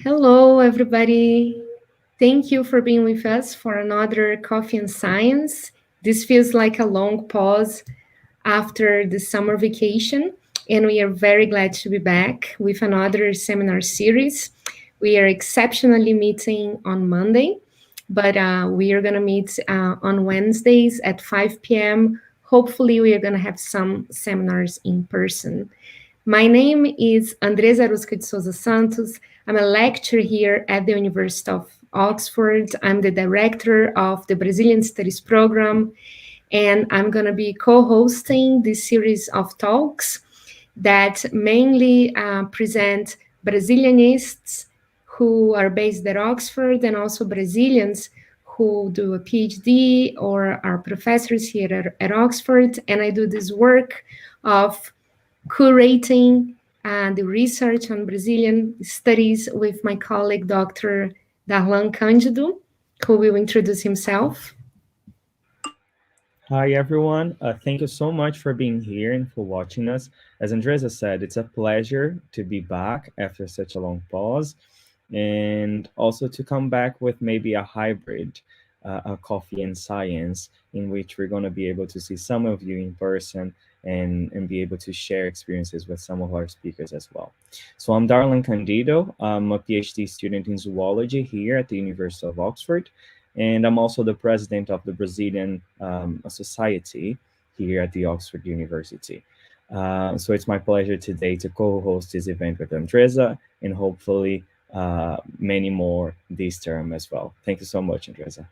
Hello, everybody. Thank you for being with us for another Coffee and Science. This feels like a long pause after the summer vacation, and we are very glad to be back with another seminar series. We are exceptionally meeting on Monday, but we are going to meet on Wednesdays at 5 p.m. Hopefully, we are going to have some seminars in person. My name is Andreza Aruska de Souza Santos. I'm a lecturer here at the University of Oxford. I'm the director of the Brazilian Studies program, and I'm going to be co-hosting this series of talks that mainly present Brazilianists who are based at Oxford and also Brazilians who do a PhD or are professors here at Oxford. And I do this work of curating the research on Brazilian studies with my colleague, Dr. Darlan Cândido, who will introduce himself. Hi, everyone. Thank you so much for being here and for watching us. As Andreza said, it's a pleasure to be back after such a long pause and also to come back with maybe a hybrid, a coffee and science, in which we're going to be able to see some of you in person and be able to share experiences with some of our speakers as well. So I'm Darlan Candido. I'm a PhD student in zoology here at the University of Oxford. And I'm also the president of the Brazilian Society here at the Oxford University. So it's my pleasure today to co-host this event with Andreza and hopefully many more this term as well. Thank you so much, Andreza.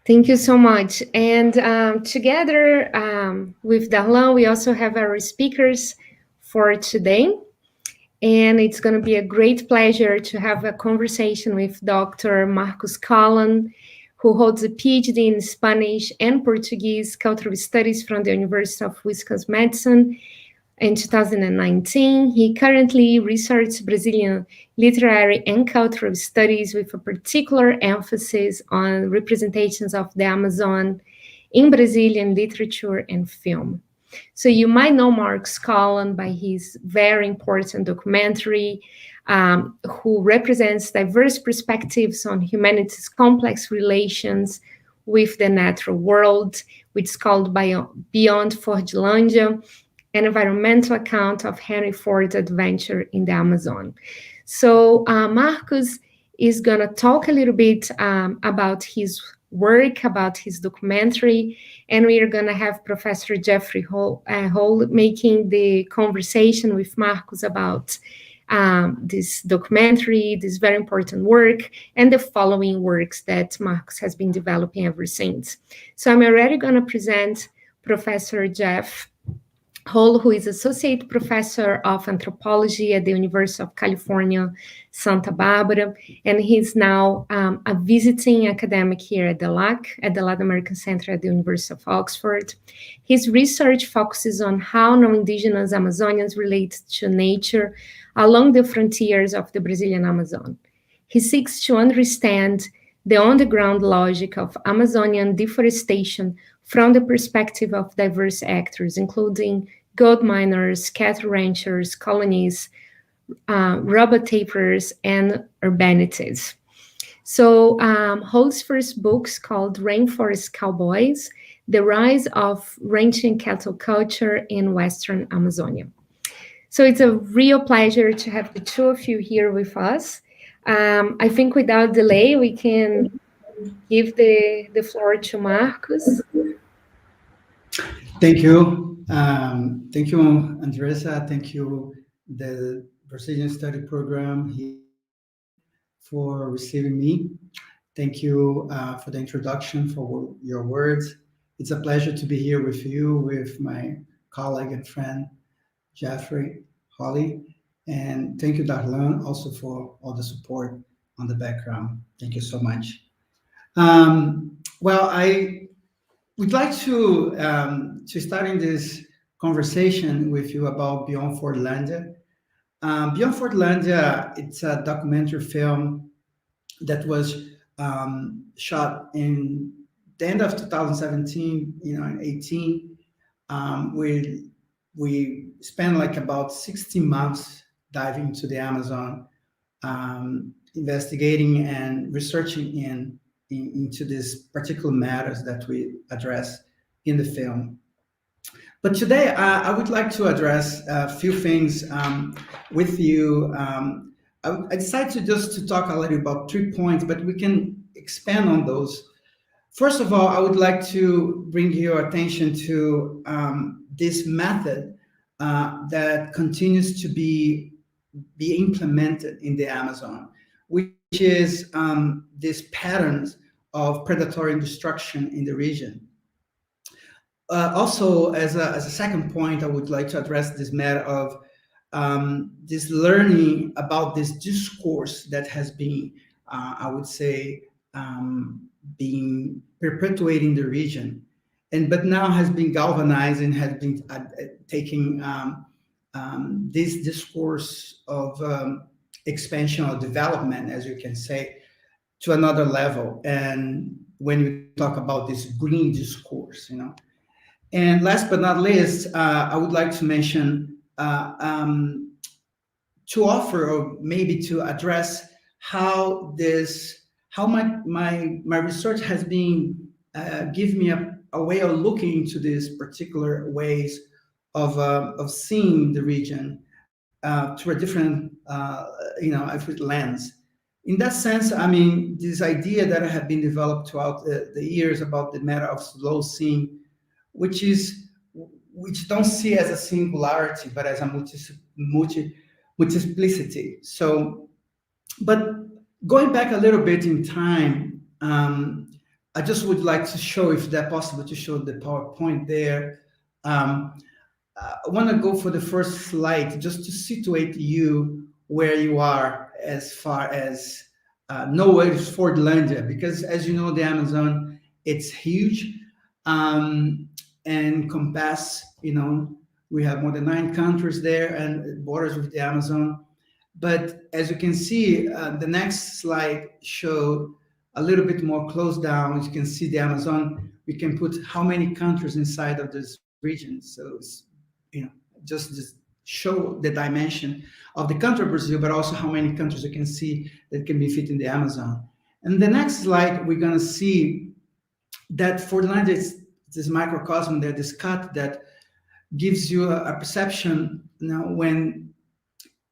Thank you so much. And together with Darlan, we also have our speakers for today. And it's going to be a great pleasure to have a conversation with Dr. Marcos Colón, who holds a PhD in Spanish and Portuguese cultural studies from the University of Wisconsin-Madison in 2019. He currently researches Brazilian literary and cultural studies with a particular emphasis on representations of the Amazon in Brazilian literature and film. So you might know Marcos Colón by his very important documentary, who represents diverse perspectives on humanity's complex relations with the natural world, which is called Beyond Fordilândia, an environmental account of Henry Ford's adventure in the Amazon. So Marcos is going to talk a little bit about his work, about his documentary, and we are going to have Professor Jeffrey Hoelle making the conversation with Marcos about this documentary, this very important work, and the following works that Marcos has been developing ever since. So I'm already going to present Professor Jeff Hoelle, who is Associate Professor of Anthropology at the University of California, Santa Barbara, and he's now a visiting academic here at the LAC, at the Latin American Center at the University of Oxford. His research focuses on how non-indigenous Amazonians relate to nature along the frontiers of the Brazilian Amazon. He seeks to understand the on-the-ground logic of Amazonian deforestation from the perspective of diverse actors, including gold miners, cattle ranchers, colonies, rubber tapers, and urbanities. So Hoelle's first book is called Rainforest Cowboys, The Rise of Ranching Cattle Culture in Western Amazonia. So it's a real pleasure to have the two of you here with us. I think without delay, we can give the floor to Marcos. Thank you. Thank you, Andreza. Thank you, the Brazilian Study Program here for receiving me. Thank you for the introduction, for your words. It's a pleasure to be here with you, with my colleague and friend, Jeffrey Hoelle. And thank you, Darlan, also for all the support on the background. Thank you so much. Well, I would like to start this conversation with you about Beyond Fordilândia. Beyond Fordilândia, it's a documentary film that was shot in the end of 2017, in 18. We spent like about 16 months dive into the Amazon, investigating and researching into these particular matters that we address in the film. But today, I would like to address a few things with you. I decided to talk a little about 3 points, but we can expand on those. First of all, I would like to bring your attention to this method that continues to be implemented in the Amazon, which is these patterns of predatory destruction in the region. Also, as a second point, I would like to address this matter of this learning about this discourse that has been, I would say, being perpetuating the region, but now has been galvanized and has been taking this discourse of expansion or development, as you can say, to another level. And when you talk about this green discourse, And last but not least, I would like to mention to offer, or maybe to address how my research has been give me a way of looking into these particular ways of seeing the region through a different lens. In that sense, I mean, this idea that have been developed throughout the years about the matter of slow seeing, which don't see as a singularity, but as a multiplicity. So, but going back a little bit in time, I just would like to show, if that's possible, to show the PowerPoint there. I want to go for the first slide just to situate you where you are as far as nowhere is Fordilândia, because as you know, the Amazon, it's huge. And encompass, we have more than 9 countries there and borders with the Amazon. But as you can see, the next slide showed a little bit more close down. As you can see the Amazon, we can put how many countries inside of this region. So it's, just show the dimension of the country of Brazil, but also how many countries you can see that can be fit in the Amazon. And the next slide, we're going to see that Fordilândia is this microcosm there, this cut that gives you a perception when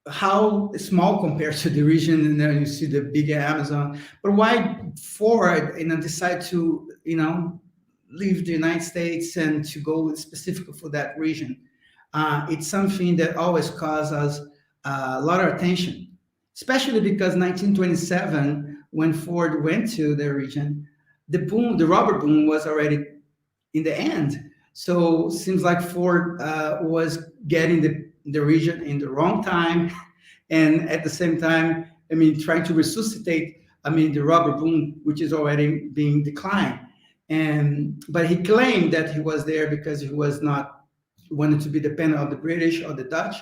how small compared to the region, and then you see the bigger Amazon. But why Ford, decide to leave the United States and to go specifically for that region? It's something that always causes a lot of attention, especially because 1927, when Ford went to the region, the rubber boom was already in the end. So seems like Ford was getting the region in the wrong time, and at the same time, trying to resuscitate, the rubber boom, which is already being declined. But he claimed that he was there because he was not wanted to be dependent on the British or the Dutch,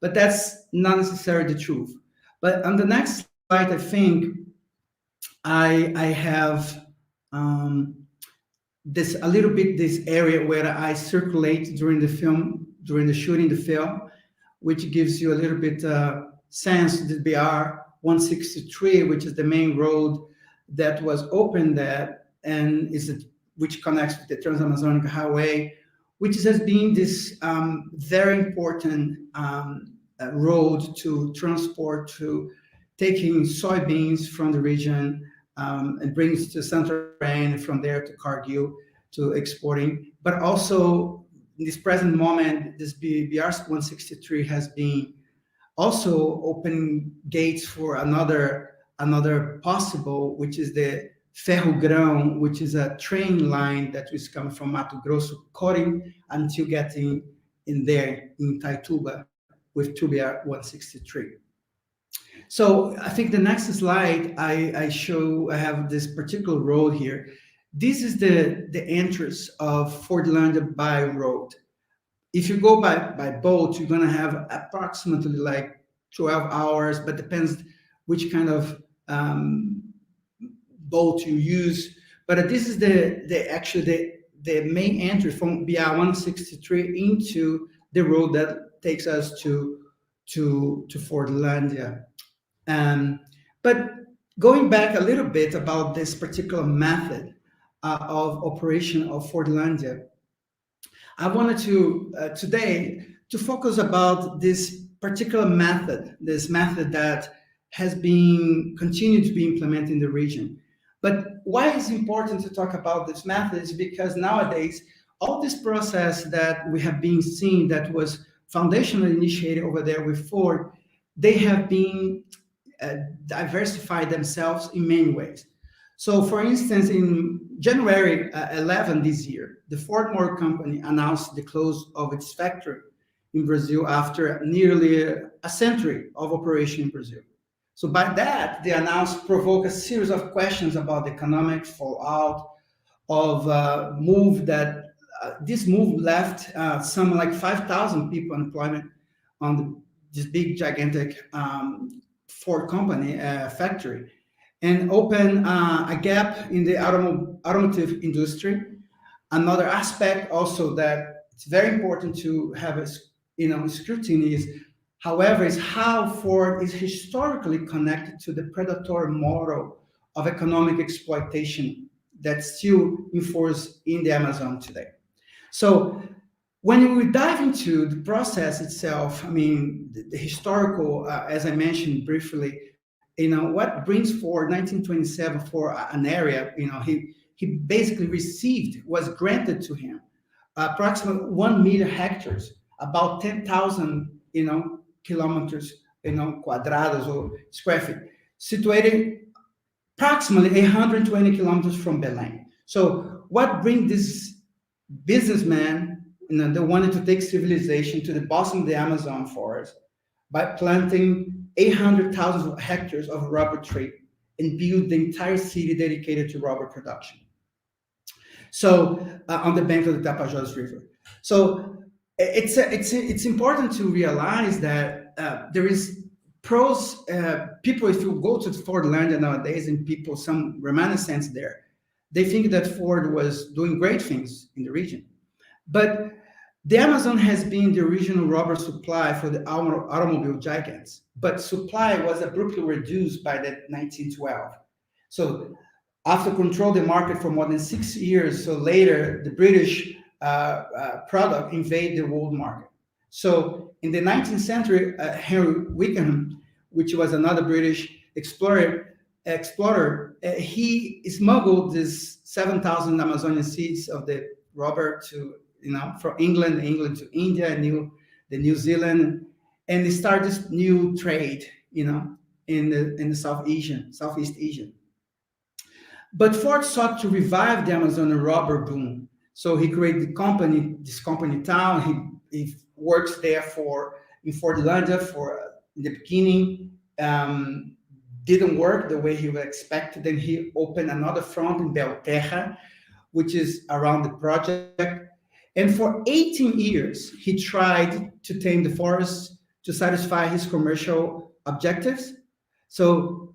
but that's not necessarily the truth. But on the next slide, I think I have this area where I circulate during the shooting the film, which gives you a little bit sense of the BR 163, which is the main road that was opened there, and which connects with the Trans-Amazonic Highway, which has been this very important road to transport, to taking soybeans from the region and brings to Santarém, from there to Cargill, to exporting. But also, in this present moment, this BR 163 has been also opening gates for another possible, which is the Ferrogrão, which is a train line that is coming from Mato Grosso, Colón, until getting in there in Taituba with BR 163. So I think the next slide I have this particular road here. This is the entrance of Fordilândia by road. If you go by boat, you're going to have approximately like 12 hours, but depends which kind of boat you use. But this is the main entry from BR 163 into the road that takes us to to Fordilândia. But going back a little bit about this particular method of operation of Fordilândia, I wanted to today to focus about this particular method, this method that has been continued to be implemented in the region. But why it's important to talk about this method is because nowadays all this process that we have been seeing that was foundationally initiated over there with Ford, they have been diversified themselves in many ways. So, for instance, in January 11 this year, the Ford Motor Company announced the close of its factory in Brazil after nearly a century of operation in Brazil. So by that, the announcement provoked a series of questions about the economic fallout of move that this move left some like 5,000 people employment on this big, gigantic Ford company factory, and open a gap in the automotive industry. Another aspect also that it's very important to have a scrutiny is, however, is how Ford is historically connected to the predatory model of economic exploitation that's still in force in the Amazon today. So when we dive into the process itself, I mean, the historical, as I mentioned briefly, what brings Ford 1927 for an area, he basically was granted to him approximately 1 million hectares, about 10,000, kilometers, quadrados or square feet, situated approximately 120 kilometers from Belém. So what brings this businessman, they wanted to take civilization to the bottom of the Amazon forest by planting 800,000 hectares of rubber tree and build the entire city dedicated to rubber production. So on the bank of the Tapajós River. So it's important to realize that there is pros. People, if you go to Fordilândia nowadays, and people, some reminiscence there, they think that Ford was doing great things in the region. But the Amazon has been the regional rubber supply for the automobile giants, but supply was abruptly reduced by the 1912. So after controlling the market for more than 6 years, so later the British product invaded the world market. So in the 19th century, Henry Wickham, which was another British explorer, he smuggled this 7,000 Amazonian seeds of the rubber to from England to India, New Zealand, and they started this new trade, in the Southeast Asia. But Ford sought to revive the Amazonian rubber boom, so he created this company town. He works there in Fordilândia in the beginning. Didn't work the way he would expect. Then he opened another front in Belterra, which is around the project. And for 18 years, he tried to tame the forest to satisfy his commercial objectives. So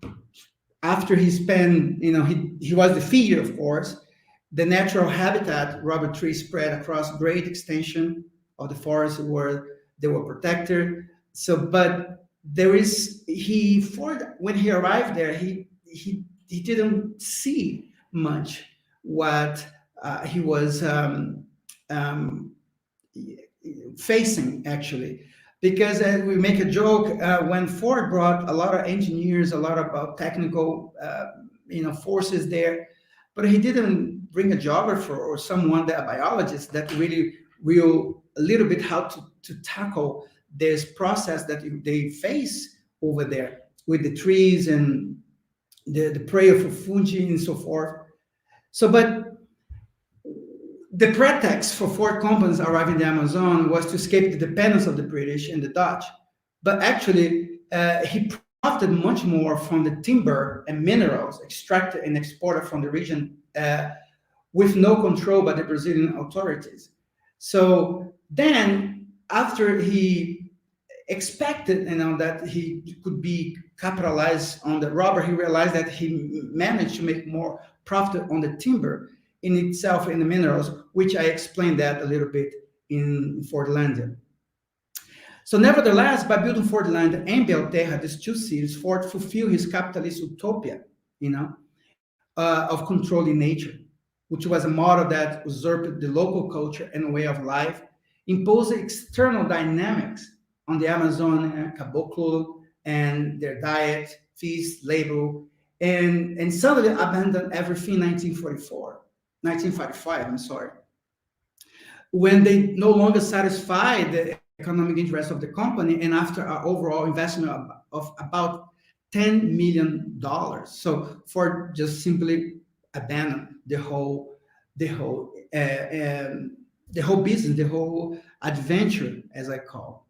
after he spent, he was the feeder, of course. The natural habitat, rubber trees spread across great extension of the forest where they were protected. So, but Ford, when he arrived there, he didn't see much what he was facing, actually, because we make a joke when Ford brought a lot of engineers, a lot of technical forces there, but he didn't bring a geographer or someone, a biologist, that really will a little bit how to tackle this process that they face over there with the trees and the prey of fungi and so forth. So, but the pretext for Ford companies arriving in the Amazon was to escape the dependence of the British and the Dutch. But actually, he profited much more from the timber and minerals extracted and exported from the region with no control by the Brazilian authorities. So then, after he expected that he could be capitalized on the rubber, he realized that he managed to make more profit on the timber in itself, in the minerals, which I explained that a little bit in Fordilândia. So nevertheless, by building Fordilândia and Belterra, these two cities, Ford fulfilled his capitalist utopia, of controlling nature, which was a model that usurped the local culture and way of life, imposed external dynamics on the Amazon caboclo and their diet, feast, labor, and suddenly abandoned everything in 1945, I'm sorry, when they no longer satisfied the economic interest of the company, and after an overall investment of about $10 million. So Ford just simply abandoned the whole business, the whole adventure, as I call.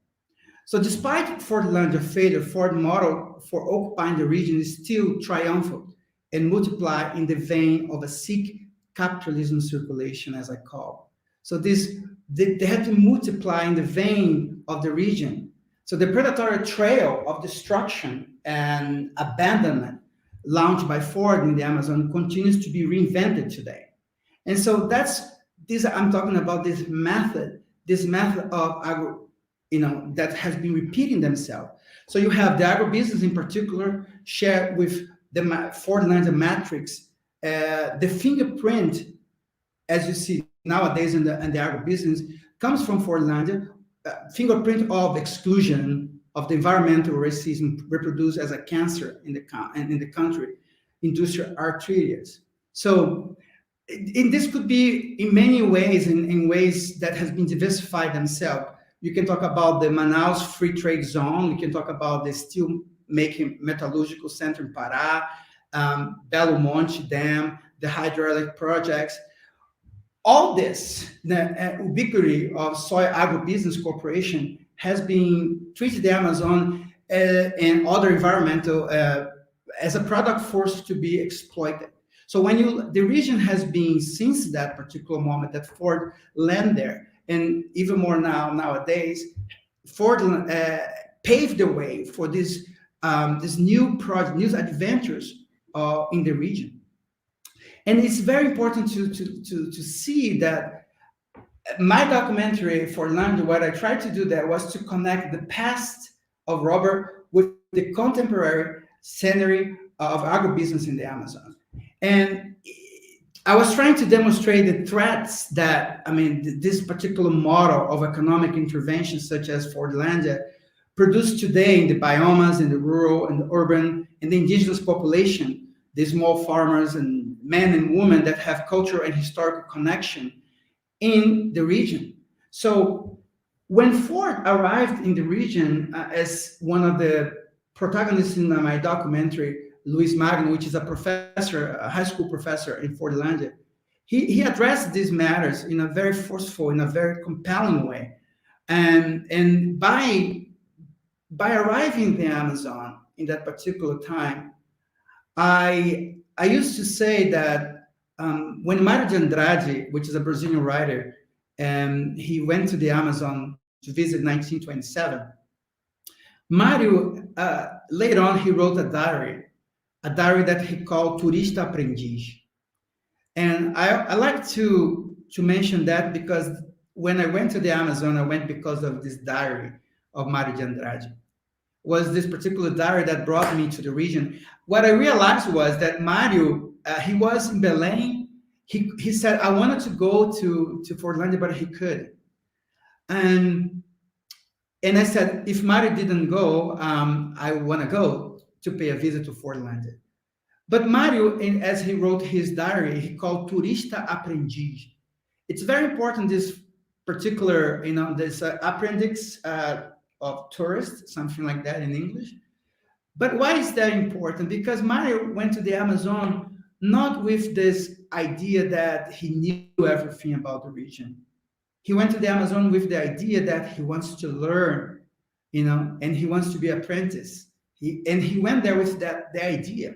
So despite Fordilândia's failure, Ford model for occupying the region is still triumphant and multiply in the vein of a sick capitalism circulation, as I call. So they have to multiply in the vein of the region. So the predatory trail of destruction and abandonment launched by Ford in the Amazon continues to be reinvented today. And so I'm talking about this method of that has been repeating themselves. So you have the agribusiness in particular shared with the Fordilândia matrix, the fingerprint, as you see nowadays in the agribusiness, comes from Fordilândia, fingerprint of exclusion, of the environmental racism reproduced as a cancer in the country, industrial arterials. So this could be in many ways, in ways that has been diversified themselves. You can talk about the Manaus Free Trade Zone. You can talk about the steel making metallurgical center in Pará, Belo Monte Dam, the hydraulic projects. All this, the ubiquity of soy agribusiness corporation has been treated the Amazon and other environmental as a product force to be exploited. So the region has been, since that particular moment that Ford landed there, and even more nowadays, Ford paved the way for this new project, new adventures in the region. And it's very important to see that my documentary Fordilândia, what I tried to do there was to connect the past of rubber with the contemporary scenery of agribusiness in the Amazon. And I was trying to demonstrate the threats that, this particular model of economic intervention, such as Fordilândia, produced today in the biomas, in the rural and the urban, and the indigenous population, the small farmers and men and women that have cultural and historical connection in the region. So when Ford arrived in the region as one of the protagonists in my documentary, Luis Magno, which is a professor, a high school professor in Fordilândia, he addressed these matters in a very forceful, in a very compelling way. And by arriving in the Amazon in that particular time, I used to say that when Mário de Andrade, which is a Brazilian writer, he went to the Amazon to visit 1927, Mário, later on, he wrote a diary that he called Turista Aprendiz. And I like to mention that because when I went to the Amazon, I went because of this diary of Mário de Andrade. Was this particular diary that brought me to the region. What I realized was that Mário, he was in Belém. He said, I wanted to go to Fordilândia, but he couldn't. And I said, if Mário didn't go, I want to go to pay a visit to Fordilândia. But Mário, as he wrote his diary, he called Turista Aprendiz. It's very important, this particular, this appendix of tourist, something like that in English. But why is that important? Because Mário went to the Amazon not with this idea that he knew everything about the region. He went to the Amazon with the idea that he wants to learn, and he wants to be an apprentice. He went there with the idea.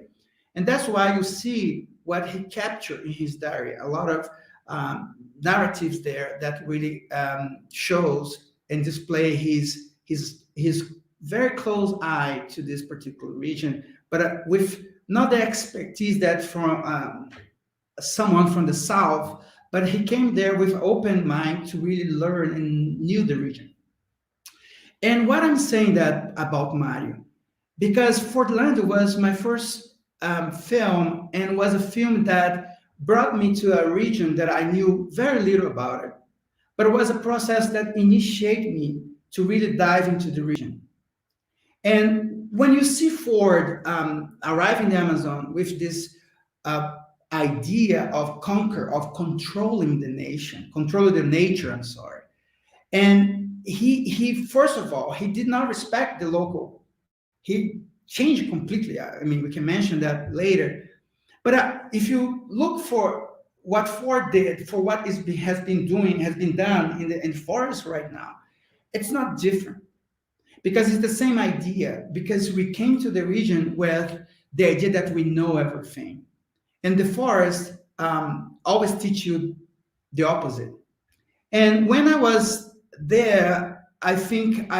And that's why you see what he captured in his diary, a lot of narratives there that really shows and display his very close eye to this particular region, but with not the expertise that from someone from the South, but he came there with open mind to really learn and knew the region. And what I'm saying that about Mario, because Fordilândia was my first film, and was a film that brought me to a region that I knew very little about it. But it was a process that initiated me to really dive into the region. And when you see Ford arrive in the Amazon with this idea of controlling the nation, controlling the nature, I'm sorry. And he first of all, he did not respect the local. He changed completely. I mean, we can mention that later. But if you look for what Ford did, for what has been done in the forest right now, it's not different, because it's the same idea. Because we came to the region with the idea that we know everything, and the forest always teach you the opposite. And when I was there, I think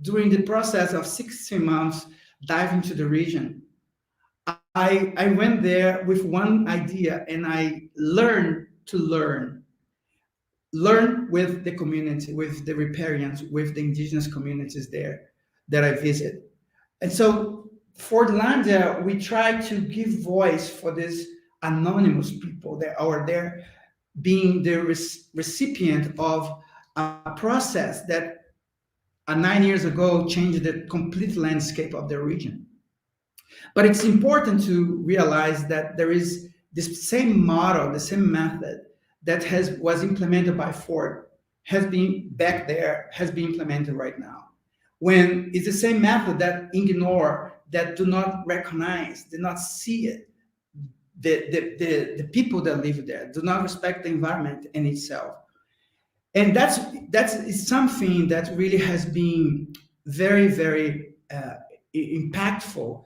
during the process of 16 months diving into the region, I went there with one idea, and I learned to learn with the community, with the riparians, with the indigenous communities there that I visit. And so Fordlandia, we try to give voice for these anonymous people that are there, being the recipient of a process that 9 years ago changed the complete landscape of the region. But it's important to realize that there is this same model, the same method that was implemented by Ford, has been implemented right now. When it's the same method that ignore, that do not recognize, do not see it, the people that live there, do not respect the environment in itself. And that's something that really has been very, very impactful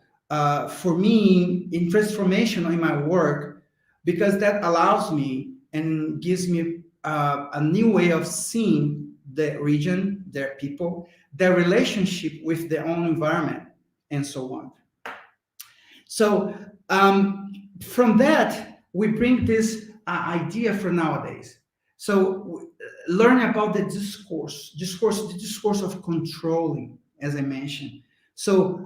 for me in transformation in my work, because that allows me and gives me a new way of seeing the region, their people, their relationship with their own environment, and so on. So from that, we bring this idea for nowadays. So learn about the discourse of controlling, as I mentioned. So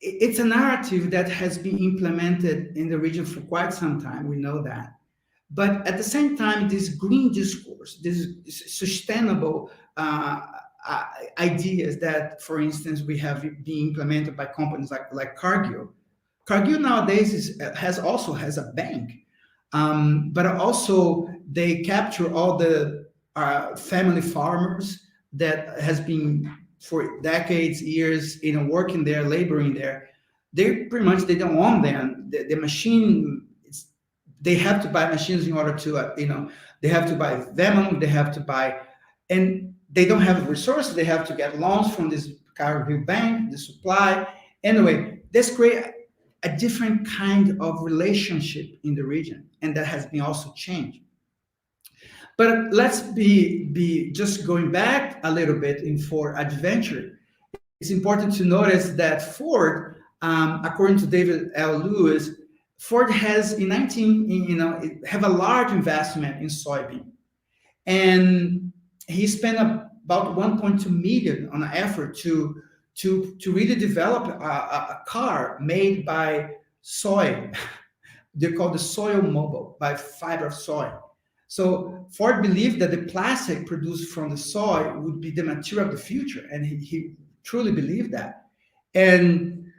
it's a narrative that has been implemented in the region for quite some time. We know that. But at the same time, this green discourse, this sustainable ideas that, for instance, we have been implemented by companies like Cargill. Cargill nowadays has a bank, but also they capture all the family farmers that has been for decades, years, working there, laboring there. They don't own them. The machine. They have to buy machines in order to, they have to buy them, they have to buy, and they don't have resources. They have to get loans from this Cargill bank, the supply. Anyway, this create a different kind of relationship in the region, and that has been also changed. But let's be just going back a little bit in Ford Adventure. It's important to notice that Ford, according to David L. Lewis, Ford has have a large investment in soybean, and he spent about 1.2 million on an effort to really develop a car made by soy. They call the soil mobile, by fiber of soy. So Ford believed that the plastic produced from the soy would be the material of the future, and he truly believed that. And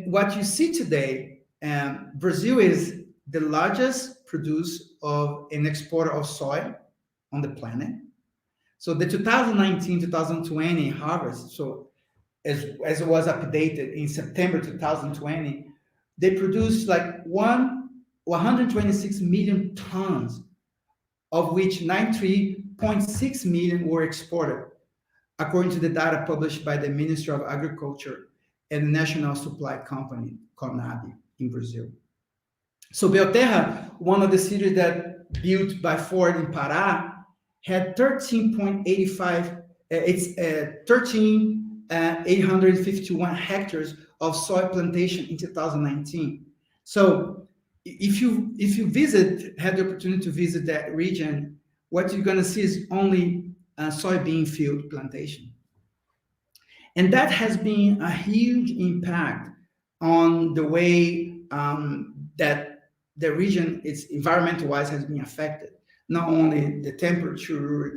what you see today. Brazil is the largest producer of an exporter of soy on the planet. So the 2019-2020 harvest, so as it was updated in September 2020, they produced like 126 million tons, of which 93.6 million were exported, according to the data published by the Ministry of Agriculture and the National Supply Company, CONAB, in Brazil. So Belterra, one of the cities that built by Ford in Pará, had 13.85, it's 13,851 hectares of soy plantation in 2019. So if you had the opportunity to visit that region, what you're going to see is only a soybean field plantation. And that has been a huge impact on the way that the region, it's environmental-wise, has been affected. Not only the temperature,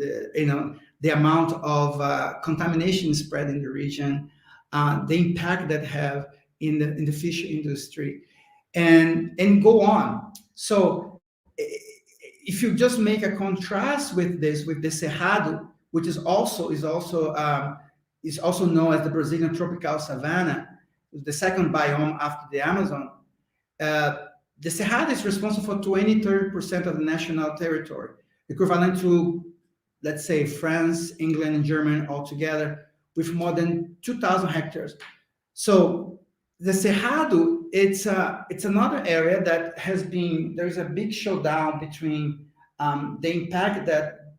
the amount of contamination spread in the region, the impact that have in the fish industry, and go on. So if you just make a contrast with this, with the Cerrado, which is also known as the Brazilian tropical savanna, the second biome after the Amazon. The Cerrado is responsible for 30% of the national territory, equivalent to, let's say, France, England, and Germany altogether, with more than 2,000 hectares. So the Cerrado, it's another area that has been, there's a big showdown between the impact that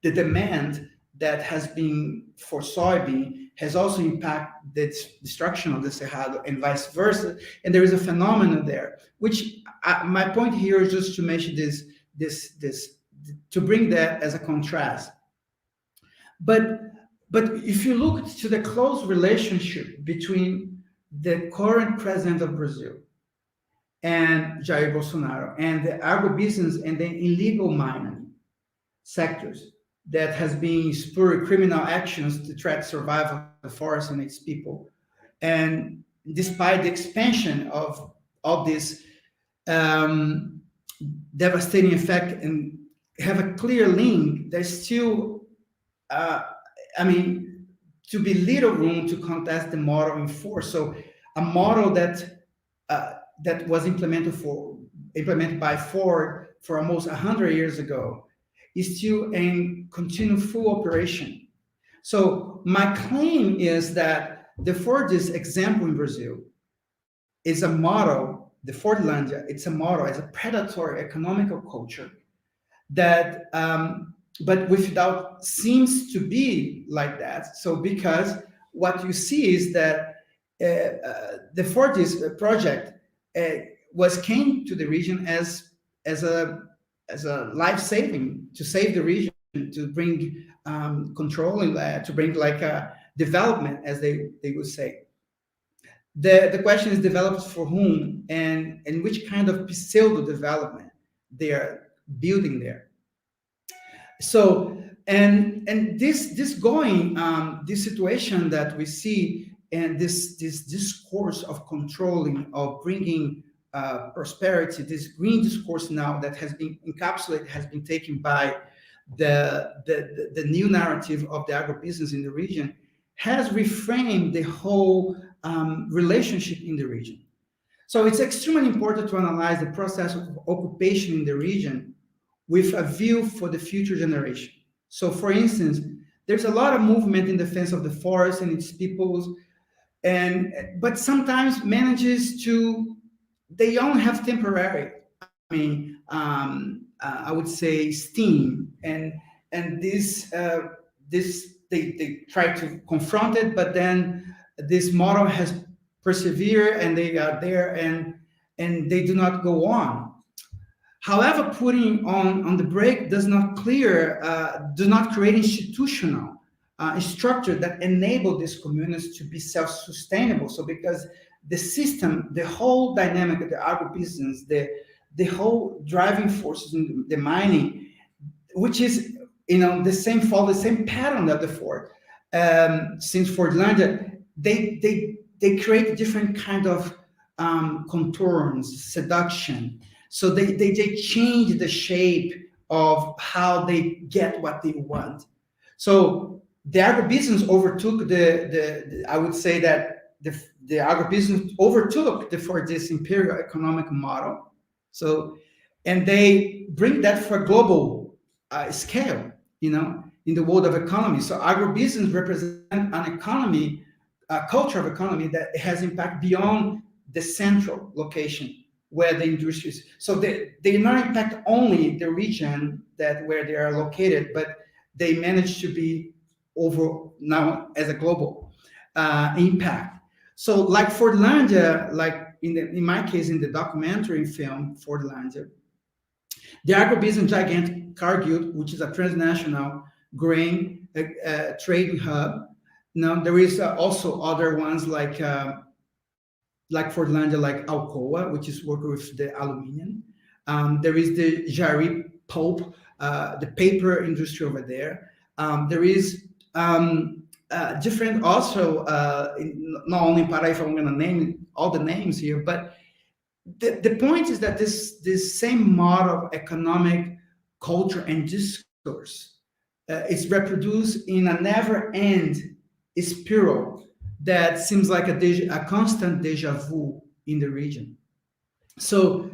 the demand that has been for soybean has also impacted the destruction of the Cerrado and vice versa. And there is a phenomenon there, which my point here is just to mention this to bring that as a contrast. But if you look to the close relationship between the current president of Brazil and Jair Bolsonaro and the agribusiness and the illegal mining sectors that has been spurring criminal actions to try to survive of the forest and its people. And despite the expansion of this devastating effect and have a clear link, there's still, to be little room to contest the model in force. So a model that was implemented by Ford for almost 100 years ago is still in continued full operation. So my claim is that the Fordist example in Brazil is a model, the Fordilândia, it's a model as a predatory economical culture that, but without seems to be like that. So because what you see is that the Fordist project came to the region as a life-saving, to save the region, to bring control in that, to bring like a development, as they would say. The question is, developed for whom, and which kind of pseudo development they are building there. So and this situation that we see, and this discourse of controlling, of bringing prosperity, this green discourse now that has been encapsulated, has been taken by the new narrative of the agribusiness in the region, has reframed the whole relationship in the region. So it's extremely important to analyze the process of occupation in the region with a view for the future generation. So for instance, there's a lot of movement in defense of the forest and its peoples, but sometimes manages to, they only have temporary, I would say, steam, and this they try to confront it, but then this model has persevered, and they are there, and they do not go on. However, putting on the brake does not create institutional structure that enable these communities to be self-sustainable. So because the system, the whole dynamic of the agribusiness, the whole driving forces in the mining, which is the same pattern of the Ford, since Fordilândia, they create different kind of contours, seduction. So they change the shape of how they get what they want. So the agribusiness overtook I would say that the agribusiness overtook for this imperial economic model. So, and they bring that for global scale, in the world of economy. So agribusiness represents an economy, a culture of economy that has impact beyond the central location where the industry is. So they not impact only the region where they are located, but they manage to be over now as a global impact. So like Fordilândia, like in my case, in the documentary film Fordilândia, the agribusiness gigantic Cargill, which is a transnational grain trading hub, Now there is also other ones like Fordilândia, like Alcoa, which is working with the aluminium. There is the Jari pulp, the paper industry over there. There is different also, not only in Pará, if I'm going to name all the names here, but the point is that this same model of economic culture and discourse is reproduced in a never-end spiral that seems like a constant deja vu in the region. So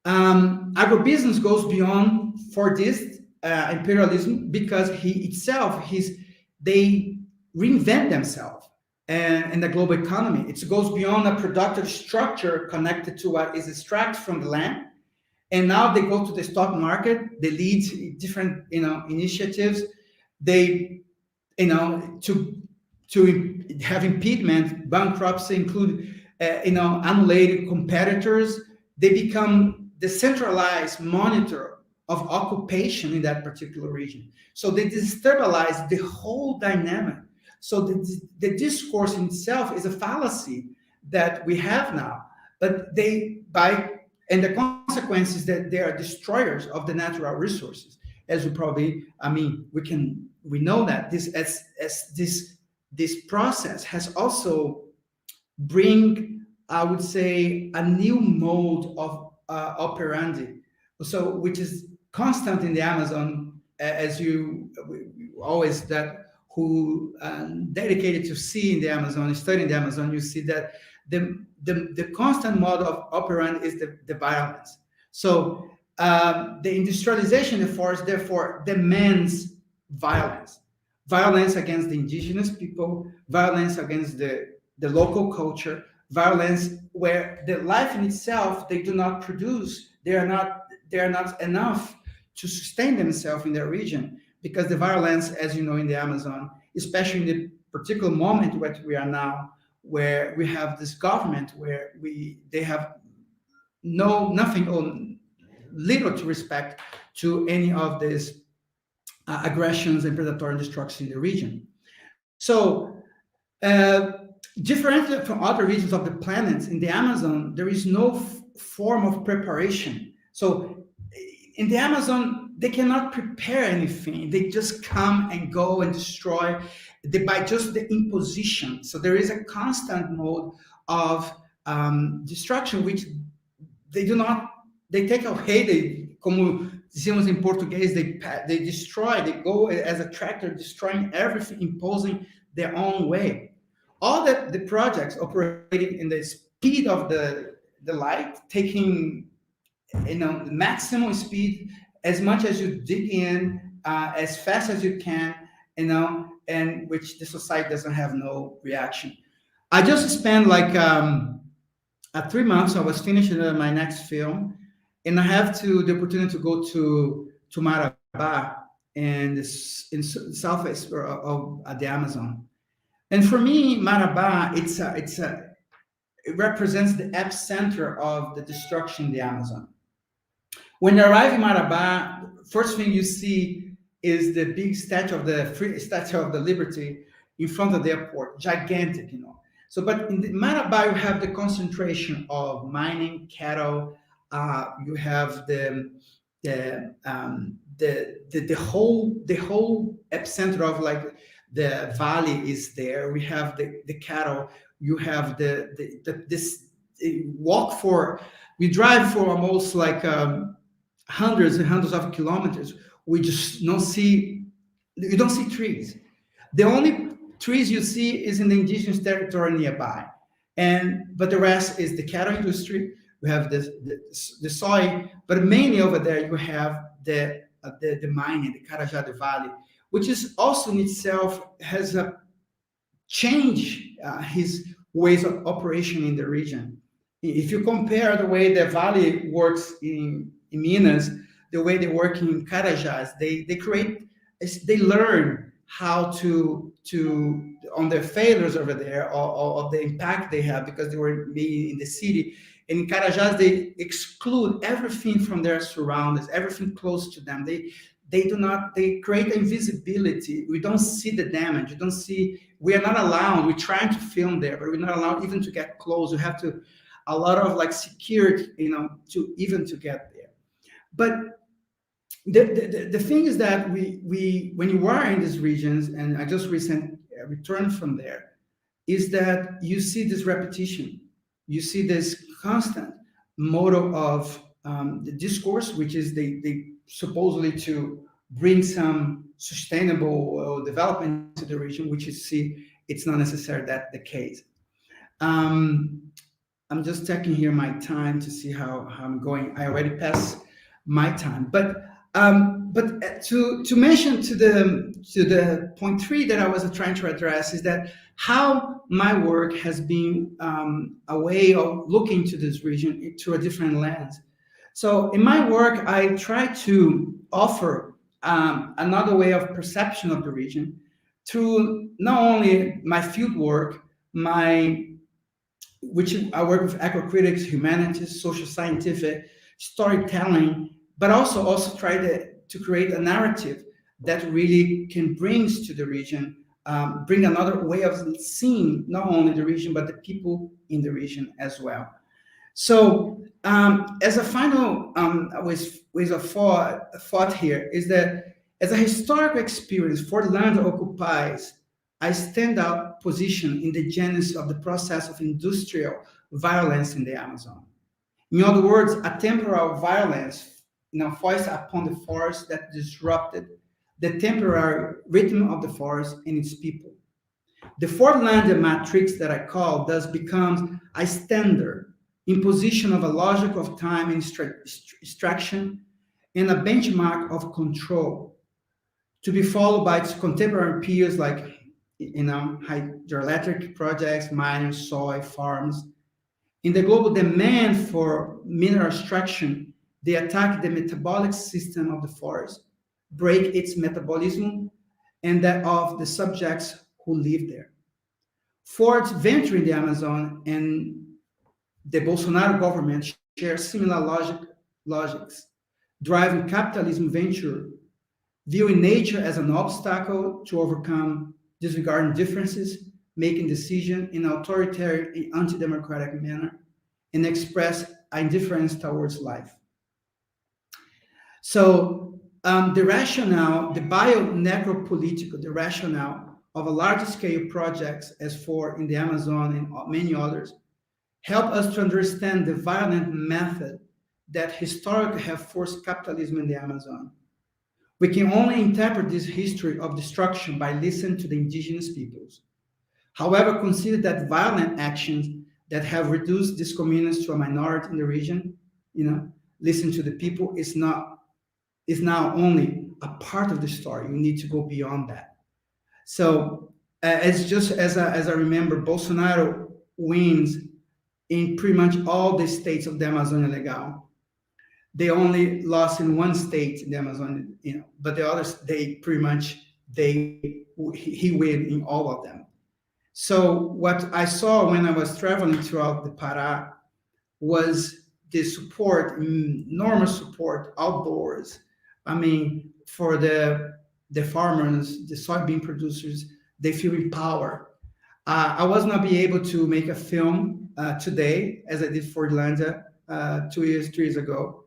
agribusiness goes beyond for this imperialism because they reinvent themselves and the global economy. It goes beyond a productive structure connected to what is extracted from the land. And now they go to the stock market, they lead different initiatives, they to have impediment, bankruptcy, include annullated competitors. They become the centralized monitor of occupation in that particular region. So they destabilize the whole dynamic. So the discourse in itself is a fallacy that we have now. But the consequence is that they are destroyers of the natural resources. As we probably, we know that this process has also bring, I would say, a new mode of operandi, so which is constant in the Amazon, as you always that who dedicated to see in the Amazon, studying the Amazon, you see that the constant mode of operandi is the violence. So the industrialization of the forest therefore demands violence against the indigenous people, violence against the local culture, violence where the life in itself they do not produce, they are not enough to sustain themselves in their region, because the violence, as you know, in the Amazon, especially in the particular moment where we are now, where we have this government where they have nothing or little to respect to any of these aggressions and predatory destruction in the region. So different from other regions of the planet, in the Amazon, there is no form of preparation. So in the Amazon, they cannot prepare anything. They just come and go and destroy by just the imposition. So there is a constant mode of destruction, which they take away, como dizemos em português, they destroy, they go as a tractor, destroying everything, imposing their own way. All the projects operating in the speed of the light, taking the maximum speed, as much as you dig in, as fast as you can, and which the society doesn't have no reaction. I just spent like 3 months. I was finishing my next film, and I have the opportunity to go to Marabá in southwest of the Amazon. And for me, Marabá, it represents the epicenter of the destruction in the Amazon. When you arrive in Marabá, first thing you see is the big statue of the Liberty in front of the airport, gigantic, So, but in Marabá, you have the concentration of mining, cattle. You have the whole epicenter of like the valley is there. We have the cattle. You have we drive for almost like hundreds and hundreds of kilometers. We just you don't see trees. The only trees you see is in the indigenous territory nearby, but the rest is the cattle industry. We have the soy, but mainly over there you have the mining, the Carajás Valley, which is also in itself has a change his ways of operation in the region. If you compare the way the valley works in Minas, the way they work in Carajás, they learn how to on their failures over there or the impact they have because they were being in the city. And in Carajás, they exclude everything from their surroundings, everything close to them. They create invisibility. We don't see the damage. You don't see we are not allowed. We're trying to film there, but we're not allowed even to get close. You have to a lot of like security, to even to get there. But the thing is that we when you are in these regions, and I just recently returned from there, is that you see this repetition, you see this constant motto of the discourse, which is they supposedly to bring some sustainable development to the region, which is it's not necessarily that the case. I'm just checking here my time to see how I'm going. I already passed my time, but to mention to the point 3 that I was trying to address is that how my work has been a way of looking to this region through a different lens. So in my work, I try to offer another way of perception of the region through not only my field work, which I work with eco-critics, humanities, social scientific, storytelling, but also try to create a narrative that really can bring to the region, bring another way of seeing not only the region, but the people in the region as well. So as a final with a thought here is that as a historical experience, Fordilândia occupies a standout position in the genesis of the process of industrial violence in the Amazon. In other words, a temporal violence foisted upon the forest that disrupted the temporary rhythm of the forest and its people. The Fordilândia matrix that I call thus becomes a standard imposition of a logic of time and extraction and a benchmark of control to be followed by its contemporary peers like hydroelectric projects, mining, soy farms. In the global demand for mineral extraction, they attack the metabolic system of the forest, break its metabolism, and that of the subjects who live there. Ford's venture in the Amazon and the Bolsonaro government share similar logics, driving capitalism venture, viewing nature as an obstacle to overcome, disregarding differences, making decisions in an authoritarian and anti-democratic manner, and express indifference towards life. So the rationale, the bio-necropolitical, the rationale of a large-scale projects as for in the Amazon and many others, help us to understand the violent method that historically have forced capitalism in the Amazon. We can only interpret this history of destruction by listening to the indigenous peoples. However, consider that violent actions that have reduced these communities to a minority in the region, listen to the people is now only a part of the story. You need to go beyond that. So as I remember, Bolsonaro wins in pretty much all the states of the Amazônia Legal. They only lost in one state in the Amazon, but the others, he win in all of them. So what I saw when I was traveling throughout the Pará was the support, enormous support outdoors. I mean, for the farmers, the soybean producers, they feel empowered. I was not be able to make a film today, as I did for Fordilândia 3 years ago.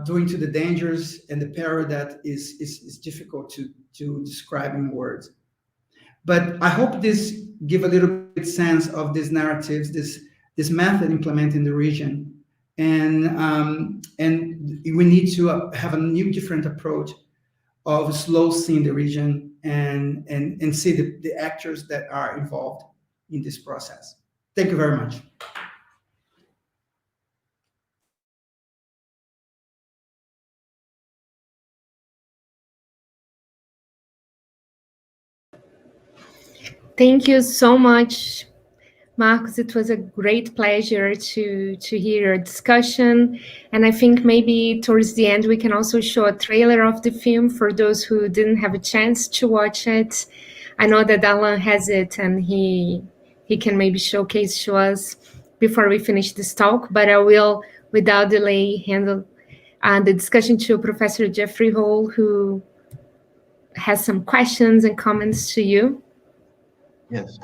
Due to the dangers and the peril that is difficult to describe in words. But I hope this give a little bit sense of these narratives, this method implemented in the region, and we need to have a new, different approach of slow seeing the region and see the actors that are involved in this process. Thank you very much. Thank you so much, Marcos. It was a great pleasure to hear your discussion. And I think maybe towards the end, we can also show a trailer of the film for those who didn't have a chance to watch it. I know that Alan has it and he can maybe showcase to us before we finish this talk, but I will, without delay, handle the discussion to Professor Jeffrey Hoelle, who has some questions and comments to you. Yes.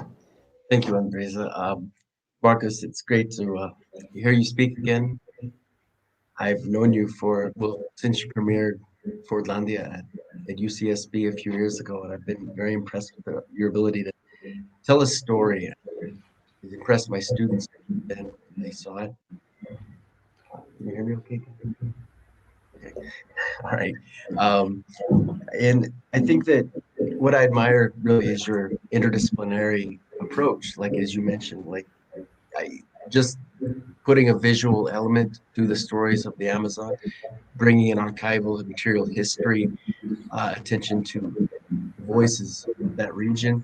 Thank you, Andreza. Marcus, it's great to hear you speak again. I've known you for, well, since you premiered Fordlandia at UCSB a few years ago, and I've been very impressed with your ability to tell a story. It impressed my students when they saw it. Can you hear me okay? Okay. All right. Um, and I think that what I admire really is your interdisciplinary approach, like as you mentioned, like I just putting a visual element to the stories of the Amazon, bringing in archival and material history, attention to voices of that region,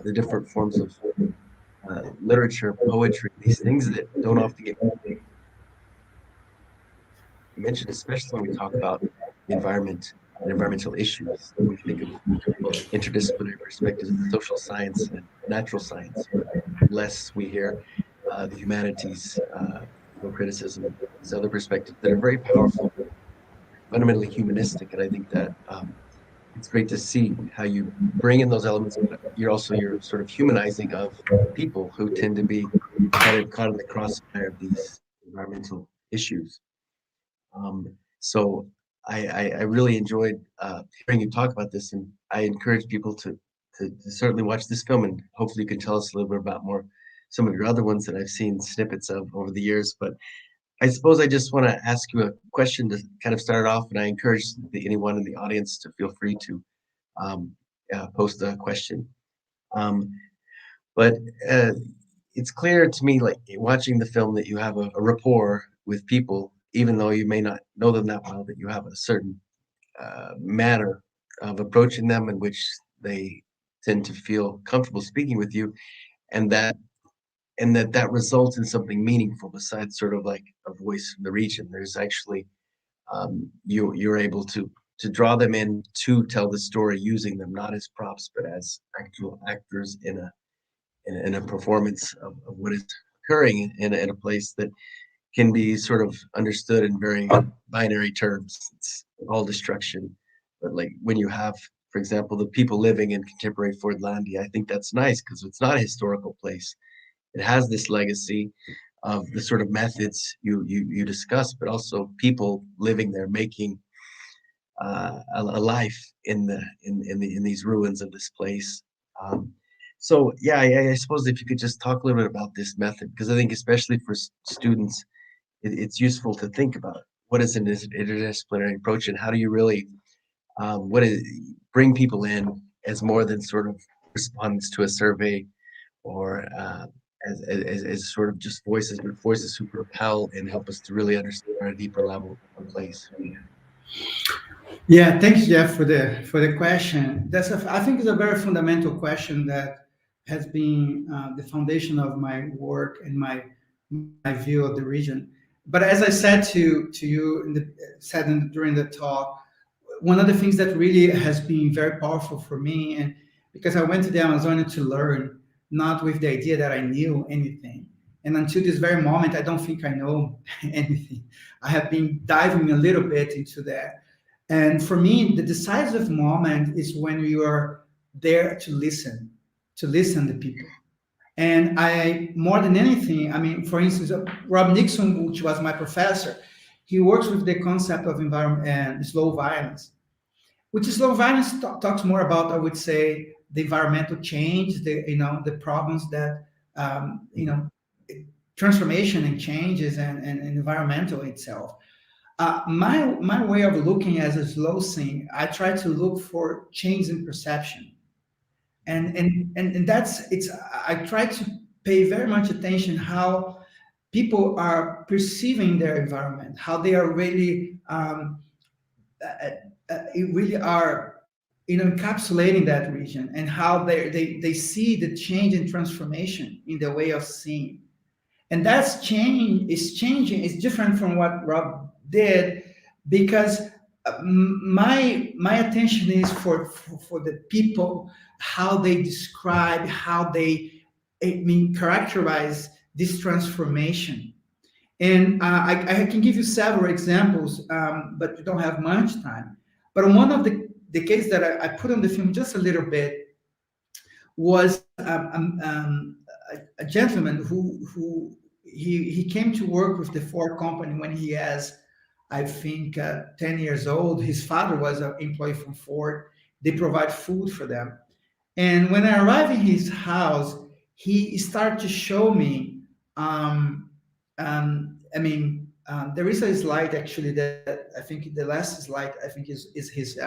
the different forms of literature, poetry, these things that don't often get mentioned, especially when we talk about the environment and environmental issues. We think of both interdisciplinary perspectives, social science and natural science, but less we hear the humanities, criticism, these other perspectives that are very powerful, fundamentally humanistic. And I think that it's great to see how you bring in those elements, but you're also your sort of humanizing of people who tend to be kind of caught in the crossfire of these environmental issues. So I really enjoyed hearing you talk about this, and I encourage people to certainly watch this film, and hopefully you can tell us a little bit about more some of your other ones that I've seen snippets of over the years. But I suppose I just want to ask you a question to kind of start off, and I encourage anyone in the audience to feel free to post a question. But it's clear to me, like watching the film, that you have a rapport with people, even though you may not know them that well, that you have a certain manner of approaching them in which they tend to feel comfortable speaking with you, and that results in something meaningful besides sort of like a voice from the region. There's actually you're able to draw them in to tell the story using them not as props but as actual actors in a performance of what is occurring in a place that can be sort of understood in very binary terms. It's all destruction. But like when you have, for example, the people living in contemporary Fordlandia, I think that's nice because it's not a historical place. It has this legacy of the sort of methods you discuss, but also people living there making a life in these ruins of this place. So yeah, I suppose if you could just talk a little bit about this method, because I think especially for students, it's useful to think about what is an interdisciplinary approach and how do you really bring people in as more than sort of respondents to a survey or as sort of just voices, but voices who propel and help us to really understand on a deeper level a place. Yeah, thanks, Jeff, for the question. I think it's a very fundamental question that has been the foundation of my work and my view of the region. But as I said to you during the talk, one of the things that really has been very powerful for me, and because I went to the Amazonia to learn, not with the idea that I knew anything. And until this very moment, I don't think I know anything. I have been diving a little bit into that. And for me, the decisive moment is when you are there to listen to people. And I, more than anything, I mean, for instance, Rob Nixon, which was my professor, he works with the concept of environment and slow violence, which slow violence talks more about, I would say, the environmental change, the problems that, transformation and changes and environmental itself. My way of looking as a slow thing, I try to look for change in perception, and that's it's. I try to pay very much attention how people are perceiving their environment, how they are really really are encapsulating that region, and how they see the change and transformation in the way of seeing. And that's change is changing. It's different from what Rob did, because my attention is for the people, how they describe, how they, I mean, characterize this transformation. And I can give you several examples, but we don't have much time. But one of the case that I put on the film just a little bit was a gentleman who he came to work with the Ford company when he has, I think, 10 years old. His father was an employee from Ford. They provide food for them. And when I arrived in his house, he started to show me. There is a slide actually that I think the last slide I think is his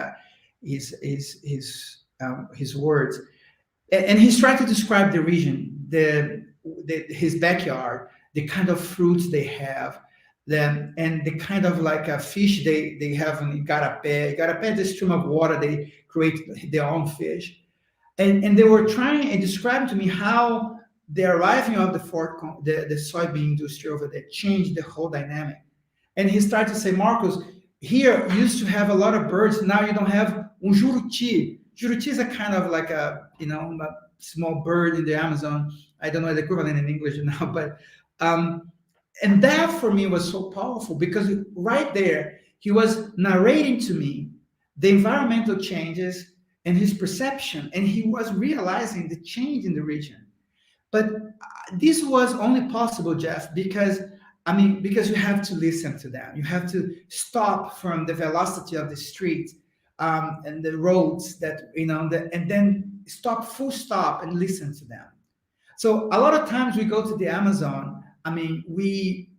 words, and he's trying to describe the region, his backyard, the kind of fruits they have, and the kind of like a fish they have in Igarapé. Igarapé is a stream of water. They create their own fish, and they were trying and describing to me how the arriving of the soybean industry over there changed the whole dynamic. And he started to say, Marcos, here you used to have a lot of birds. Now you don't have juruti. Juruti is a kind of like a small bird in the Amazon. I don't know the equivalent in English now, but and that for me was so powerful because right there he was narrating to me the environmental changes and his perception, and he was realizing the change in the region. But this was only possible, Jeff, because you have to listen to them. You have to stop from the velocity of the street and the roads and then full stop and listen to them. So a lot of times we go to the Amazon. We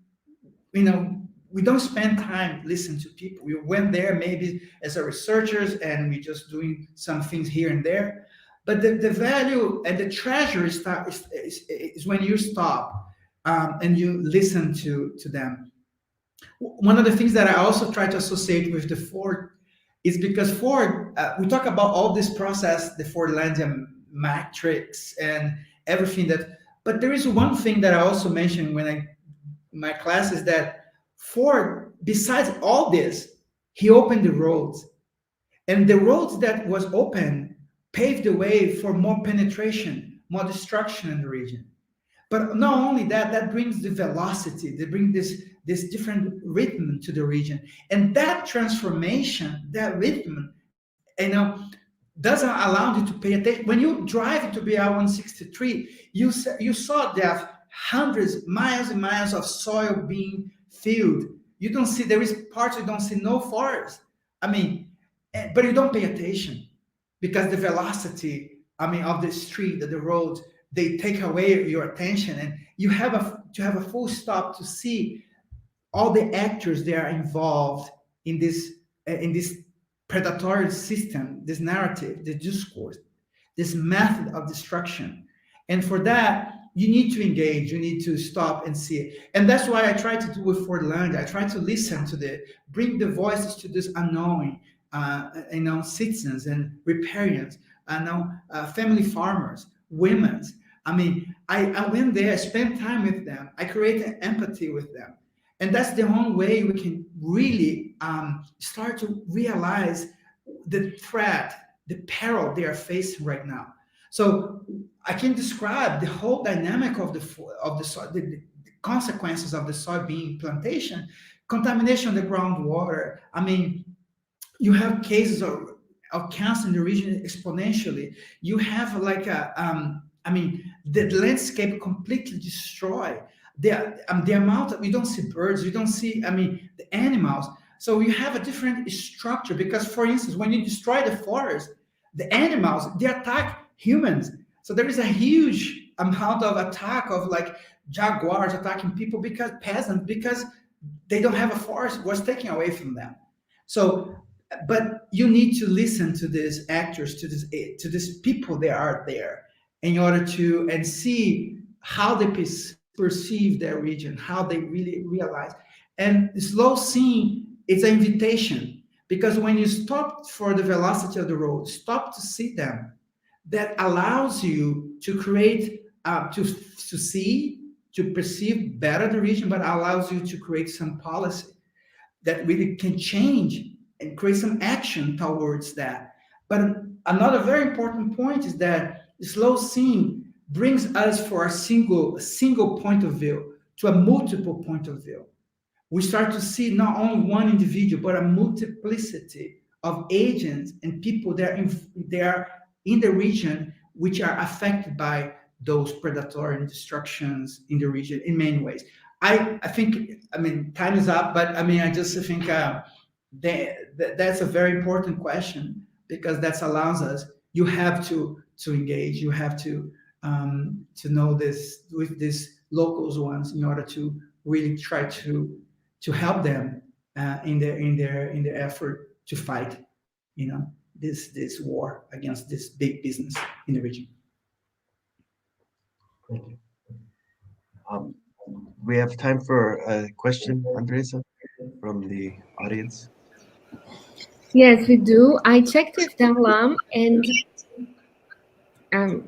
don't spend time listening to people. We went there maybe as a researchers, and we just doing some things here and there. But the value and the treasure is when you stop and you listen to them. One of the things that I also try to associate with the Ford is because Ford, we talk about all this process, the Fordilândia matrix and everything but there is one thing that I also mentioned my class is that Ford, besides all this, he opened the roads, and the roads that was open paved the way for more penetration, more destruction in the region. But not only that brings the velocity, they bring this different rhythm to the region. And that transformation, that rhythm, doesn't allow you to pay attention. When you drive to BR-163, you saw that hundreds, miles and miles of soil being filled. You don't see, there is parts you don't see no forest. But you don't pay attention because the velocity, of the street, of the roads, they take away your attention, and you have to have a full stop to see all the actors that are involved in this predatory system, this narrative, the discourse, this method of destruction. And for that, you need to engage, you need to stop and see it. And that's why I try to do with Fordilândia. I try to listen to bring the voices to this unknowing, citizens and riparians, family farmers, women. I went there, spent time with them. I created empathy with them. And that's the only way we can really start to realize the threat, the peril they are facing right now. So I can describe the whole dynamic of the consequences of the soybean plantation, contamination of the groundwater. You have cases of cancer in the region exponentially. You have the landscape completely destroyed. The amount of, you don't see birds, you don't see, the animals. So you have a different structure because, for instance, when you destroy the forest, the animals, they attack humans. So there is a huge amount of attack of jaguars attacking people because they don't have a forest, was taken away from them. So, but you need to listen to these actors, to these people that are there in order to, and see how they perceive their region, how they really realize. And slow seeing, it's an invitation, because when you stop for the velocity of the road, stop to see them, that allows you to create, to see, to perceive better the region, but allows you to create some policy that really can change and create some action towards that. But another very important point is that slow seeing brings us for a single point of view to a multiple point of view. We start to see not only one individual, but a multiplicity of agents and people that are in the region which are affected by those predatory destructions in the region in many ways. I think, I mean, time is up, but I mean, I just think that's a very important question, because that allows us, you have to engage, you have to know this with these locals ones in order to really try to help them in their effort to fight, you know, this war against this big business in the region. Thank you. We have time for a question, Andreza, from the audience. Yes, we do. I checked with Darlan, and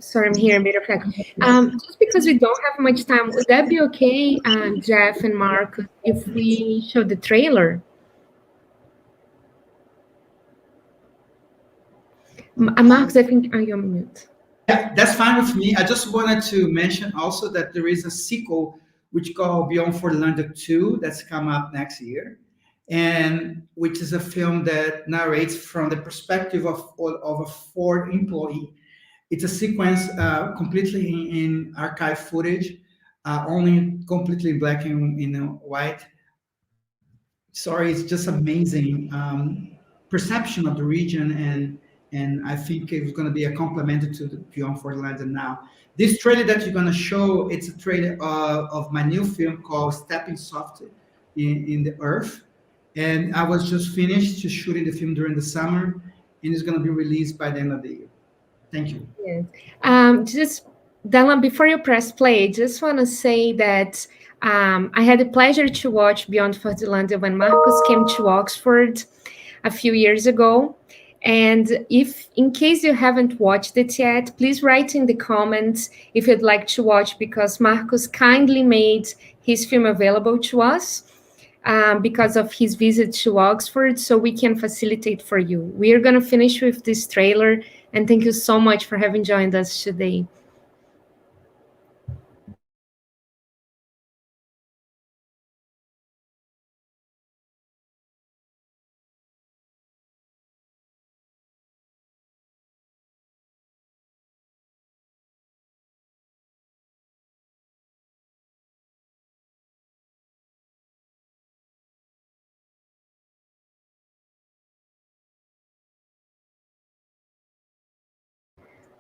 sorry, I'm hearing a bit of echo. Just because we don't have much time, would that be okay, Jeff and Mark, if we show the trailer? Marcus, I think you're on mute. Yeah, that's fine with me. I just wanted to mention also that there is a sequel which called Beyond Fordilândia 2 that's come up next year, and which is a film that narrates from the perspective of a Ford employee. It's a sequence completely in archive footage, only completely black and white. Sorry, it's just amazing perception of the region, and I think it's going to be a complement to the Beyond Fordilândia now. This trailer that you're going to show, it's a trailer of my new film called Stepping Soft in the Earth. And I was just finished to shooting the film during the summer, and it's going to be released by the end of the year. Thank you. Yes. Just, Darlan, before you press play, just want to say that I had the pleasure to watch Beyond Fordilândia when Marcus came to Oxford a few years ago. And if, in case you haven't watched it yet, please write in the comments if you'd like to watch, because Marcus kindly made his film available to us because of his visit to Oxford, so we can facilitate for you. We are going to finish with this trailer, and thank you so much for having joined us today.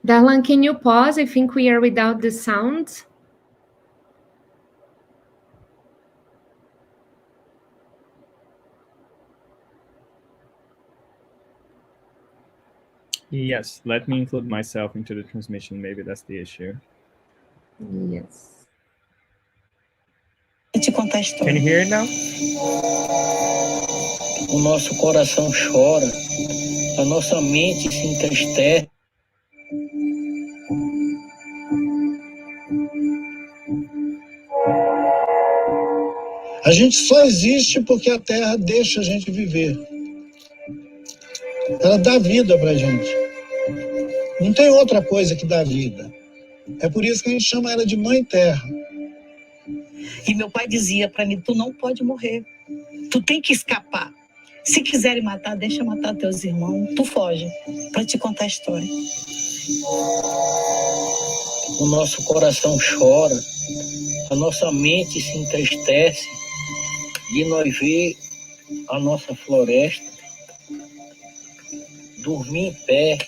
Darlan, can you pause? I think we are without the sound. Yes, let me include myself into the transmission. Maybe that's the issue. Yes. Can you hear it now? O nosso coração chora, a nossa mente se entristece. A gente só existe porque a Terra deixa a gente viver. Ela dá vida pra gente. Não tem outra coisa que dá vida. É por isso que a gente chama ela de Mãe Terra. E meu pai dizia pra mim, tu não pode morrer. Tu tem que escapar. Se quiserem matar, deixa matar teus irmãos. Tu foge, pra te contar a história. O nosso coração chora, a nossa mente se entristece de nós ver a nossa floresta dormir em pé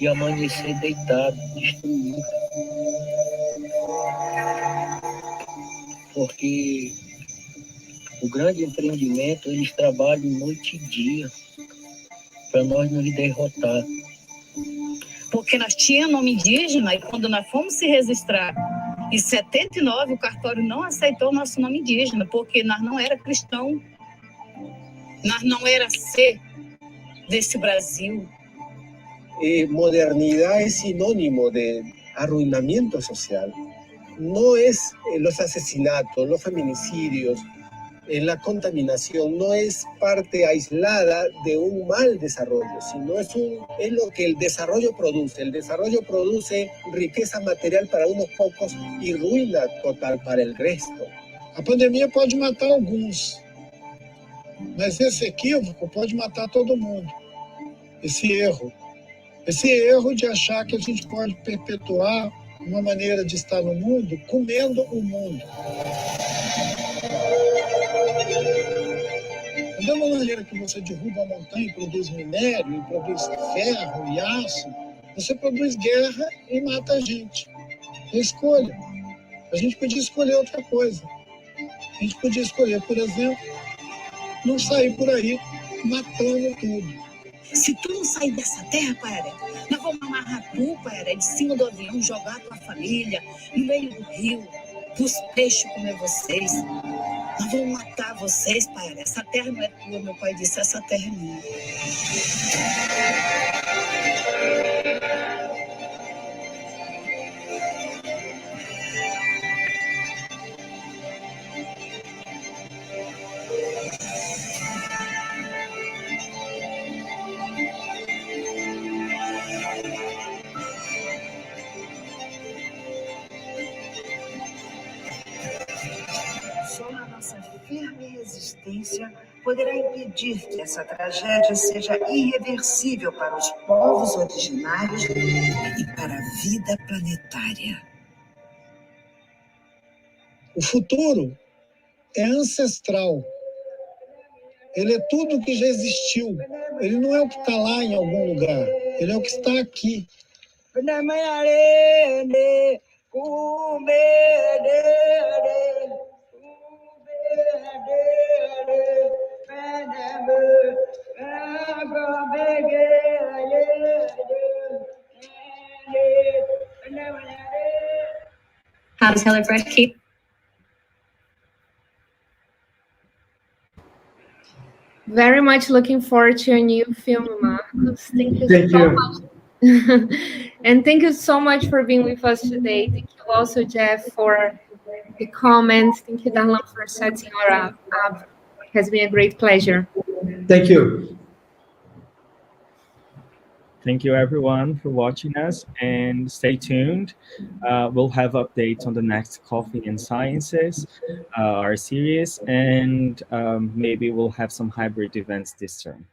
e amanhecer deitado, destruído. Porque o grande empreendimento, eles trabalham noite e dia para nós nos derrotar. Porque nós tínhamos nome indígena e quando nós fomos se registrar, em 79, o cartório não aceitou o nosso nome indígena, porque nós não era cristão, nós não era ser desse Brasil. Modernidad es sinónimo de arruinamiento social. No es los asesinatos, los feminicidios, la contaminación, no es parte aislada de un mal desarrollo, sino es lo que el desarrollo produce. El desarrollo produce riqueza material para unos pocos y ruína total para el resto. A pandemia pode matar alguns, mas esse equívoco pode matar todo mundo. Esse erro Esse erro de achar que a gente pode perpetuar uma maneira de estar no mundo comendo o mundo. Da mesma maneira que você derruba a montanha e produz minério, e produz ferro e aço, você produz guerra e mata a gente. É escolha. A gente podia escolher outra coisa. A gente podia escolher, por exemplo, não sair por aí matando tudo. Se tu não sair dessa terra, Paeré, nós vamos amarrar tu, Paeré, de cima do avião, jogar tua família no meio do rio, os peixes comer vocês. Nós vamos matar vocês, Paeré. Essa terra não é tua, meu pai disse, essa terra é minha. Só a nossa firme resistência poderá impedir que essa tragédia seja irreversível para os povos originários e para a vida planetária. O futuro é ancestral. Ele é tudo que já existiu. Ele não é o que está lá em algum lugar. Ele é o que está aqui. How does Hello Fresh keep? Very much looking forward to your new film, Marcos. Thank you Thank so you. much. And thank you so much for being with us today. Thank you also, Jeff, for the comments. Thank you, Darlan, for setting her up. It has been a great pleasure. Thank you. Thank you, everyone, for watching us, and stay tuned. We'll have updates on the next Coffee and Sciences, our series, and maybe we'll have some hybrid events this term.